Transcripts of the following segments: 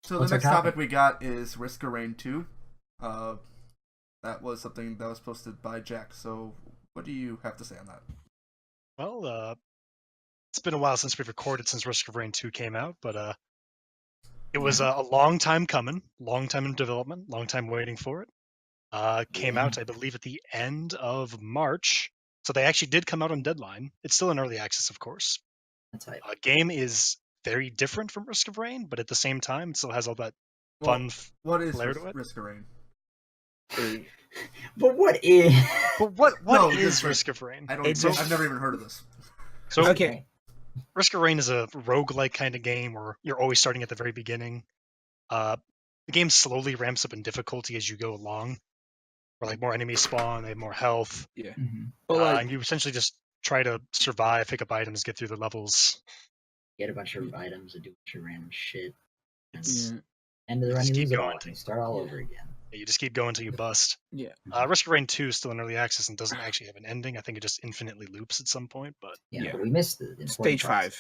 So the What's our next topic topic? we got is Risk of Rain 2. That was something that was posted by Jack. So what do you have to say on that? Well, it's been a while since we've recorded since Risk of Rain 2 came out, but it was a long time coming, long time in development, long time waiting for it. Came Yeah. out, I believe, at the end of March. So they actually did come out on deadline. It's still in early access, of course. That's right. Game is very different from Risk of Rain, but at the same time, it still has all that Well, fun what is flair to it. Risk of Rain? But what is? But what No, is because, like, Risk of Rain? I've never even heard of this. So Okay. Risk of Rain is a roguelike kind of game where you're always starting at the very beginning. The game slowly ramps up in difficulty as you go along. Where like more enemies spawn, they have more health. Yeah. Mhm. But And you essentially just try to survive, pick up items, get through the levels. Get a bunch of items and do a bunch of random shit. And It's, end of the You run, just you keep lose it going all. And you start all over again. you just keep going until you bust. yeah. Risk of Rain 2 is still in early access and doesn't actually have an ending. I think it just infinitely loops at some point, but Yeah, but we missed the important Stage parts.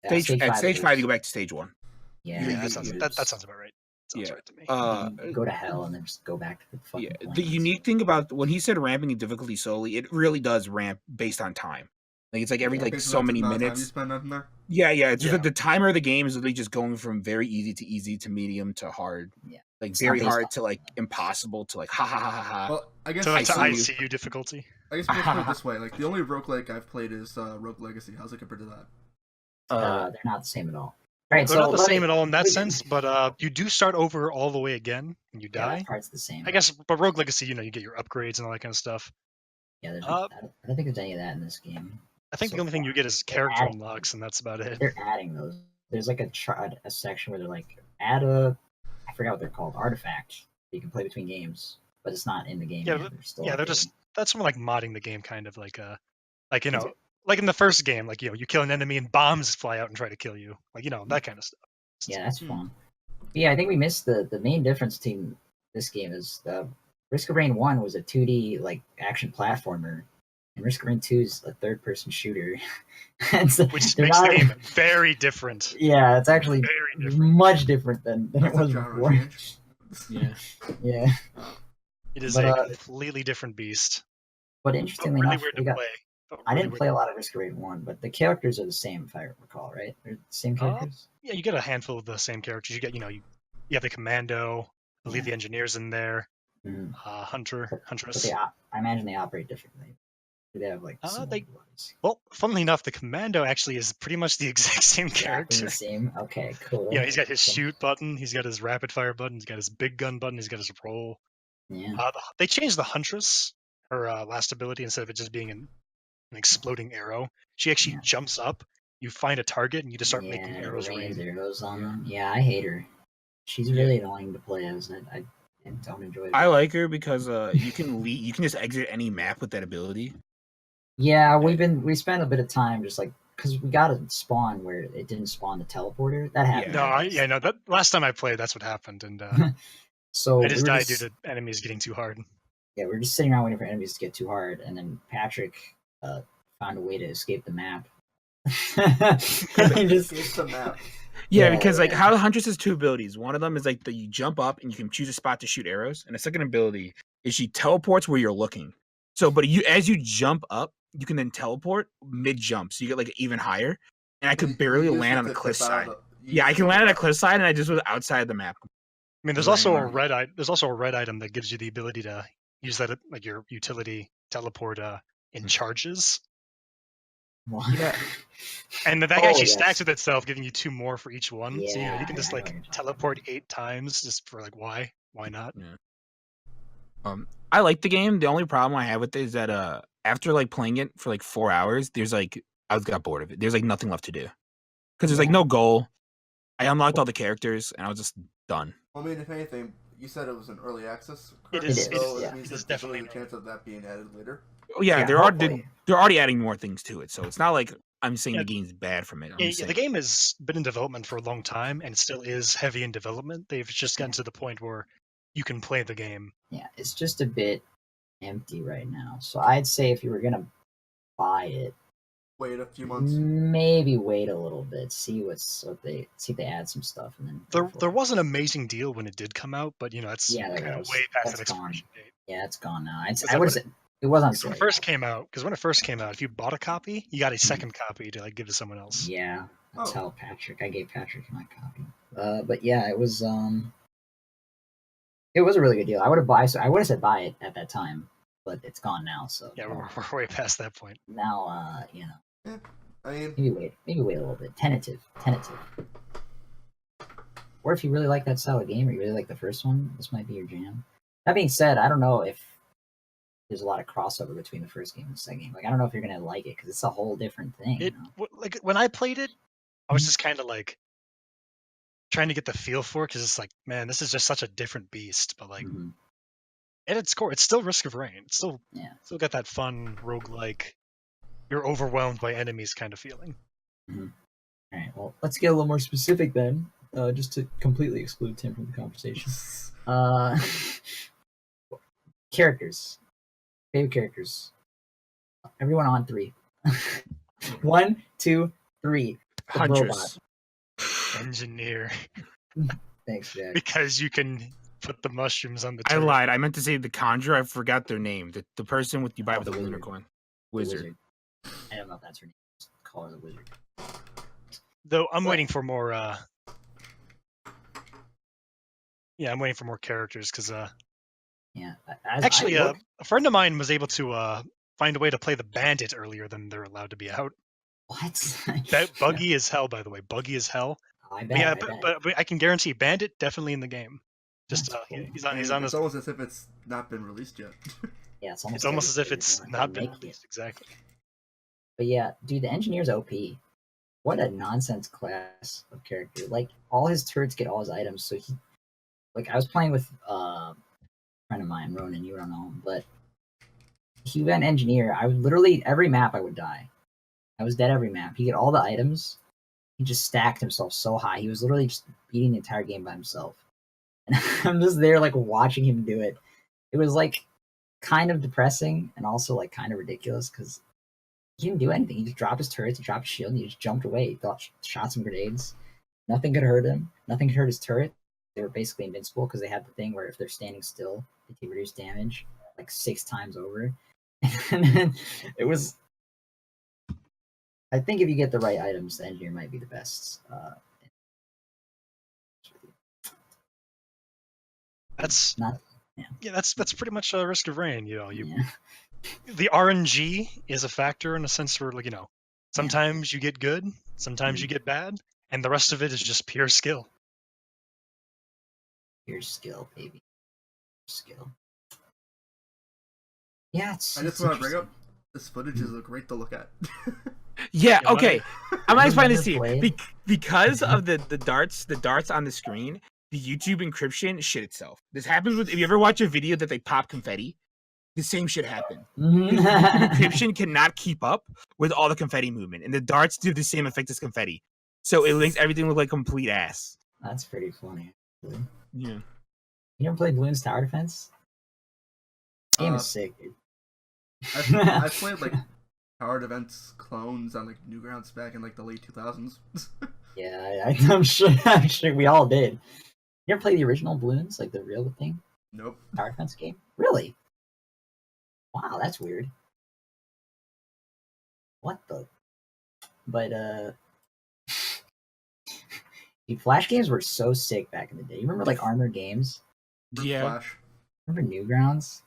5. Yeah, At stage 5, you go was- back to stage 1. Yeah, yeah, there's that sounds about right. Sounds Yeah. right to me. you can go to hell and then just go back to the fucking Yeah. plains. The unique thing about when he said ramping in difficulty slowly, it really does ramp based on time. Like it's like every Yeah. like Based so on the many amount of time you minutes. spend on there. Yeah. It's just Yeah. that the timer of the game is literally just going from very easy to medium to hard. Yeah. Like It's very not based hard on to like impossible to like ha ha ha ha ha. Well, I guess So like to see you. ICU difficulty. I guess we can put it this way: like the only roguelike I've played is Rogue Legacy. How's it compared to that? They're not the same at all. Right, They're so not the let same me- at all in that we- sense, but you do start over all the way again when you Yeah, die. that part's the same. I guess, but Rogue Legacy, you get your upgrades and all that kind of stuff. Yeah, there's, Uh, I don't think there's any of that in this game. I think So the only thing you far. get is They're character adding- unlocks, and that's about it. They're adding those. There's like a section where they're like add a, I forgot what they're called, artifact. You can play between games, but it's not in the game. Yeah, yet. They're still Yeah, they're updating. just that's more like modding the game, kind of like like Is it- like in the first game, like you kill an enemy and bombs fly out and try to kill you, like that kind of stuff. Yeah, that's fun. But yeah, I think we missed the main difference between this game is Risk of Rain 1 was a 2D like action platformer, and Risk of Rain 2 is a third person shooter. And so Which they're makes the not- game very different. Yeah, it's actually Very different. much different than it That's a was genre before. change. Yeah. Yeah, It is But, a completely different beast. but But interestingly really enough, weird we to got. play. But I really didn't weird play to a lot of Risk of Rain 1, but the characters are the same, if I recall, right? They're the same characters? Yeah, you get a handful of the same characters. You get, you have the commando, I believe Yeah. the engineers in there, Mhm. Hunter, But Huntress. I imagine they operate differently. Do they have like similar they- abilities? Well, funnily enough, the commando actually is pretty much the exact same Exactly character. the same? Okay, cool. He's got his shoot button, he's got his rapid fire button, he's got his big gun button, he's got his roll. Yeah. They changed the Huntress, her last ability, instead of it just being an exploding arrow. She actually Yeah. jumps up, you find a target, and you just start making Yeah, arrows rains rain. arrows on them. Yeah, I hate her. She's really annoying to play as. I don't enjoy it. I like her because you can just exit any map with that ability. Yeah, we spent a bit of time just like because we got a spawn where it didn't spawn the teleporter. That happened. No, that last time I played, that's what happened, and So I just we were died due to enemies getting too hard. Yeah, we're just sitting around waiting for enemies to get too hard, and then Patrick found a way to escape the map. He just Escape the map. Yeah, Yeah, because like yeah. how Huntress has two abilities. One of them is like you jump up and you can choose a spot to shoot arrows, and the second ability is she teleports where you're looking. So, but as you jump up, you can then teleport mid jump, so you get like even higher. And I could barely You just land have on the to cliff clip out side. of the- Yeah, I can land on a cliff side, and I just was outside the map. I mean, there's Right, also a right. there's also a red item that gives you the ability to use that like your utility teleport in charges, What? Yeah. and that Oh, actually yes. stacks with itself, giving you 2 more for each one. So Yeah, you can just I know like what you're talking teleport 8 times just for like why not? I like the game. The only problem I have with it is that after like playing it for like 4 hours, there's like I got bored of it. There's like nothing left to do because there's like Yeah. no goal. I unlocked all the characters and I was just done. I mean, if anything, you said it was an early access. It correct? is- it So is, yeah. means It is that there's definitely really a chance of that being added later. Oh yeah, Yeah, they're hopefully. already adding more things to it, so it's not like I'm saying Yeah. the game's bad from it. I'm Yeah, just the saying, game has been in development for a long time and it still is heavy in development. They've just gotten to the point where you can play the game. Yeah, it's just a bit empty right now. So I'd say if you were gonna buy it, Wait a few months. Maybe wait a little bit, see if they add some stuff, and then go for There it. was an amazing deal when it did come out, but it's Yeah, there kind of was. way past That's that gone. expiration date. Yeah, it's gone now. Is I that would what say it was on Because sale. when it first came out, if you bought a copy, you got a Mm-hmm. second copy to give to someone else. Yeah, that's Oh. how Patrick. I gave Patrick my copy. But yeah, it was a really good deal. I would have said buy it at that time, but it's gone now. So Yeah, we're way past that point. now, Yeah, I mean, maybe wait a little bit. Tentative. Or if you really like that style of game, or you really like the first one, this might be your jam. That being said, I don't know if there's a lot of crossover between the first game and the second game. Like, I don't know if you're gonna like it because it's a whole different thing. Like when I played it, I was Mhm. just kind of like trying to get the feel for it because it's like, man, this is just such a different beast. But like, Mhm. at its core, it's still Risk of Rain. It's still got that fun roguelike, you're overwhelmed by enemies kind of feeling. All right, well, let's get a little more specific then, just to completely exclude Tim from the conversation. Characters. Favorite characters. Everyone on 3. 1, 2, 3. The Huntress. Engineer. Thanks, Jack. Because you can put the mushrooms on the I turret. lied. I meant to say the conjurer. I forgot their name. The person with you buy Oh, with the the lunar wizard. coin. The Wizard. I don't know if that's her name. Just call her the wizard. Though I'm waiting for more. Yeah, I'm waiting for more characters because Yeah. actually, a friend of mine was able to find a way to play the bandit earlier than they're allowed to be out. What? Buggy as hell, by the way. Buggy as hell. I But bet. yeah, I bet. but I can guarantee Bandit definitely in the game. Just That's cool. he's I mean, on it's this. almost as if it's not been released yet. Yeah, it's It's almost as if it's not been making it. released exactly. But yeah, dude, the engineer's OP. What a nonsense class of character. Like, all his turrets get all his items, so he... Like, I was playing with a friend of mine, Ronan, you don't know him, but he went engineer. I would literally, every map I would die. I was dead every map. He get all the items. He just stacked himself so high. He was literally just beating the entire game by himself. And I'm just there, like, watching him do it. It was, like, kind of depressing and also, like, kind of ridiculous because he didn't do anything. He just dropped his turrets, he dropped his shield, and he just jumped away. He shot some grenades. Nothing could hurt him. Nothing could hurt his turret. They were basically invincible because they had the thing where if they're standing still, they can reduce damage like 6 times over. And then it was... I think if you get the right items, the engineer might be the best. That's not... Yeah, that's pretty much a Risk of Rain. Yeah. The RNG is a factor in a sense where, like, sometimes you get good, sometimes you get bad, and the rest of it is just pure skill. Pure skill, baby. Skill. Yeah, I just want to bring up this footage is great to look at. Yeah, okay. I'm gonna explain Never this to you. played? Because of the darts on the screen, the YouTube encryption shit itself. This happens with if you ever watch a video that they pop confetti, the same shit happened. Mhm. Encryption cannot keep up with all the confetti movement, and the darts do the same effect as confetti. So it makes everything look like complete ass. That's pretty funny. Actually. Yeah. You ever played Baloons Tower Defense? This game is sick, dude. I played like Tower Defense clones on like Newgrounds back in like the late 2000s. Yeah, I'm sure we all did. You ever play the original Baloons, like the real thing? Nope. Tower Defense game? Really? Wow, that's weird. What the? But dude, Flash games were so sick back in the day. You remember like Armored Games? Yeah. Flash. Remember Newgrounds?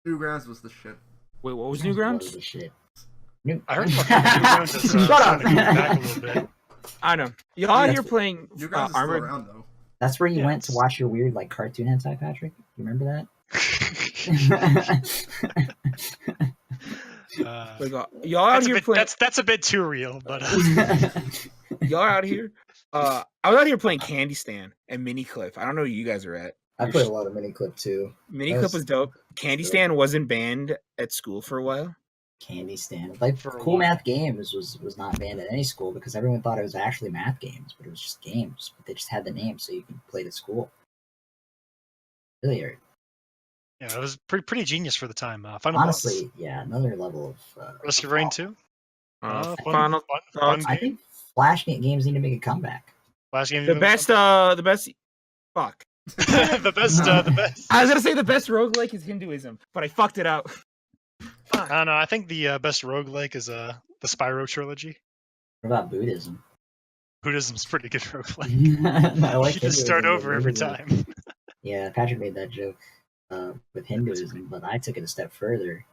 Newgrounds was the shit. Wait, what was Was Newgrounds? the shit. I heard about Newgrounds is Shut trying to up. go back a little bit. I know. Y'all out here playing Newgrounds is still Armored. around though. That's where you went to Yes. watch your weird like cartoon hentai, Patrick. You remember that? Like, y'all out here playing. That's a bit too real, but Y'all out here. I was out here playing Candy Stand and Mini Clip. I don't know where you guys are at. I played a lot of mini clip too. Mini Clip was dope. Candy Stand wasn't banned at school for a while. Candy Stand. Like For a Cool while. Math Games was not banned at any school because everyone thought it was actually math games, but it was just games. But they just had the name so you could play it at school. Really weird. yeah, it was pretty genius for the time. Final Honestly, yeah, another level of boss. Risk of Rain 2. Final thoughts. I think Flash games need to make a comeback. Flash game. The best. Fuck. The best. I was gonna say the best roguelike is Hinduism, but I fucked it up. I don't know. I think the best roguelike is the Spyro trilogy. What about Buddhism? Buddhism's pretty good roguelike. I like You just start Hinduism, over but every Buddhism- time. Yeah, Patrick made that joke with Hinduism, but I took it a step further.